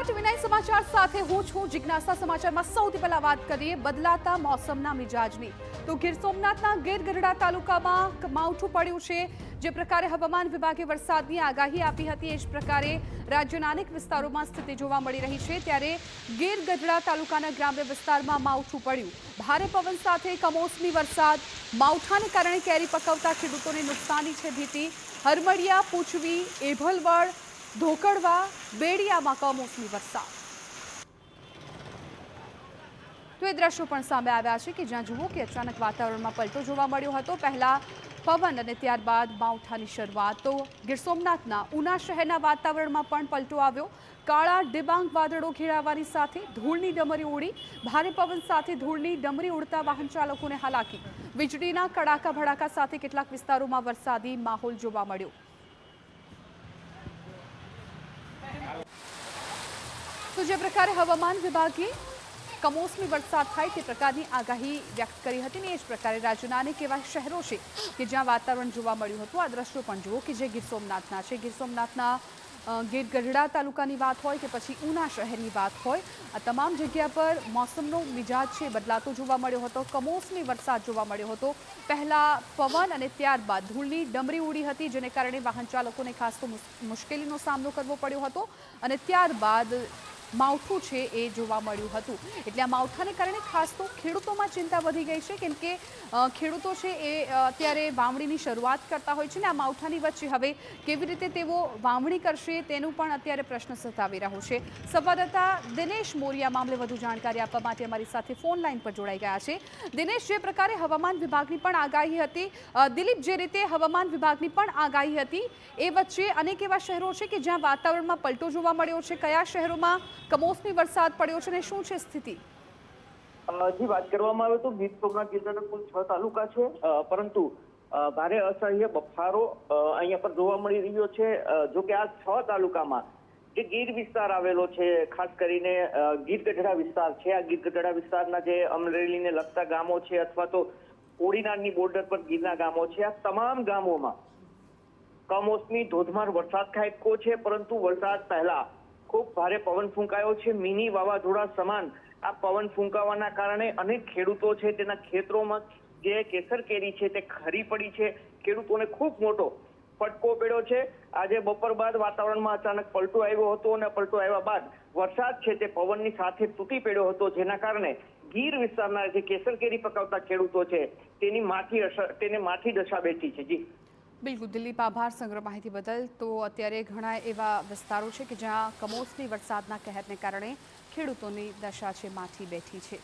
નમસ્કાર ટીવી 9 સમાચાર સાથે હું છું જિજ્ઞાસા। સમાચારમાં સૌથી પહેલા વાત કરીએ બદલાતા મોસમના મિજાજની। તો ગીર સોમનાથના ગીર-ગઢડા તાલુકામાં માવઠું પડ્યું છે। જે પ્રકારે હવામાન વિભાગે વરસાદની આગાહી આપી હતી એ જ પ્રકારે રાજ્યના અનેક વિસ્તારોમાં સ્થિતિ જોવા મળી રહી છે। ત્યારે ગીર-ગઢડા તાલુકાના ગ્રામ્ય વિસ્તારમાં માવઠું પડ્યું। ભારે પવન સાથે કમોસમી વરસાદ। માવઠાને કારણે કેરી પકવતા ખેડૂતોને નુકસાની છે ભીતિ। હરમડિયા, પૂંચવી, એભલવડ, ધોકડવા, બેડિયામાં કમોસમી વરસાદ। તો એ દ્રશ્યો પણ સામે આવ્યા છે કે જ્યાં જુઓ કે અચાનક વાતાવરણમાં પલટો જોવા મળ્યો હતો। પહેલા પવન અને ત્યારબાદ માવઠાની શરૂઆત। તો ગીર સોમનાથના ઉના શહેરના વાતાવરણમાં પણ પલટો આવ્યો। કાળા ડિબાંગ વાદળો ઘેરાવાની સાથે ધૂળની ડમરી ઉડી। ભારે પવન સાથે ધૂળની ડમરી ઉડતા વાહન ચાલકોને હાલાકી। વીજળીના કડાકા ભડાકા સાથે કેટલાક વિસ્તારોમાં વરસાદી માહોલ જોવા મળ્યો। તો જે પ્રકારે હવામાન વિભાગે કમોસમી વરસાદ થાય તે પ્રકારની આગાહી વ્યક્ત કરી હતી ને એ જ પ્રકારે રાજ્યના અનેક એવા શહેરો છે કે જ્યાં વાતાવરણ જોવા મળ્યું હતું। આ દ્રશ્યો પણ જુઓ કે જે ગીર સોમનાથના છે। ગીર સોમનાથના ગીર-ગઢડા તાલુકાની વાત હોય કે પછી ઉના શહેરની વાત હોય, આ તમામ જગ્યા પર મોસમનો મિજાજ છે બદલાતો જોવા મળ્યો હતો। કમોસમી વરસાદ જોવા મળ્યો હતો। પહેલા પવન અને ત્યારબાદ ધૂળની ડમરી ઉડી હતી જેને કારણે વાહન ચાલકોને ખાસ તો મુશ્કેલીનો સામનો કરવો પડ્યો હતો અને ત્યારબાદ માવઠું છે એ જોવા મળ્યું હતું। એટલે આ માવઠાને કારણે ખાસ તો ખેડૂતોમાં ચિંતા વધી ગઈ છે કેમ કે ખેડૂતો છે એ અત્યારે વાવણીની શરૂઆત કરતા હોય છે ને આ માવઠાની વચ્ચે હવે કેવી રીતે તેઓ વાવણી કરશે તેનું પણ અત્યારે પ્રશ્ન સતાવી રહ્યો છે। સંવાદદાતા દિનેશ મોરિયા મામલે વધુ જાણકારી આપવા માટે અમારી સાથે ફોન લાઈન પર જોડાઈ ગયા છે। દિનેશ, જે પ્રકારે હવામાન વિભાગની પણ આગાહી હતી, દિલીપ, જે રીતે હવામાન વિભાગની પણ આગાહી હતી એ વચ્ચે અનેક એવા શહેરો છે કે જ્યાં વાતાવરણમાં પલટો જોવા મળ્યો છે। કયા શહેરોમાં કમોસમી વરસાદ પડ્યો છે અને શું છે સ્થિતિ? જી, વાત કરવામાં આવે તો ગીર સોમનાથ જિલ્લાના કુલ 6 તાલુકા છે, પરંતુ ભારે અસહ્ય બફારો અહીંયા પર જોવા મળી રહ્યો છે। જો કે આ 6 તાલુકામાં જે ગીર વિસ્તાર આવેલો છે, ખાસ કરીને ગીર-ગઢડા વિસ્તાર છે, આ ગીર-ગઢડા વિસ્તારના જે અમરેલીને લગતા ગામો છે અથવા તો કોડીનારની બોર્ડર પર ગીરના ગામો છે, આ તમામ ગામોમાં કમોસમી ધોધમાર વરસાદ ખાબક્યો છે। પરંતુ વરસાદ પહેલા ખૂબ ભારે પવન ફૂંકાયો છે। મિની વાવાઝોડા સમાન આ પવન ફૂંકાવાના કારણે અનેક ખેડૂતો છે તેના ખેતરોમાં જે કેસર કેરી છે તે ખરી પડી છે। ખેડૂતોને ખૂબ મોટો ફટકો પડ્યો છે। આજે બપોર બાદ વાતાવરણમાં અચાનક પલટો આવ્યો હતો અને પલટો આવ્યા બાદ વરસાદ છે તે પવનની સાથે તૂટી પડ્યો હતો, જેના કારણે ગીર વિસ્તારના જે કેસર કેરી પકવતા ખેડૂતો છે તેને માઠી દશા બેઠી છે। જી બિલકુલ દિલીપ, આભાર સમગ્ર માહિતી બદલ। તો અત્યારે ઘણા એવા વિસ્તારો છે કે જ્યાં કમોસમી વરસાદના કહેરને કારણે ખેડૂતોની દશા છે માઠી બેઠી છે।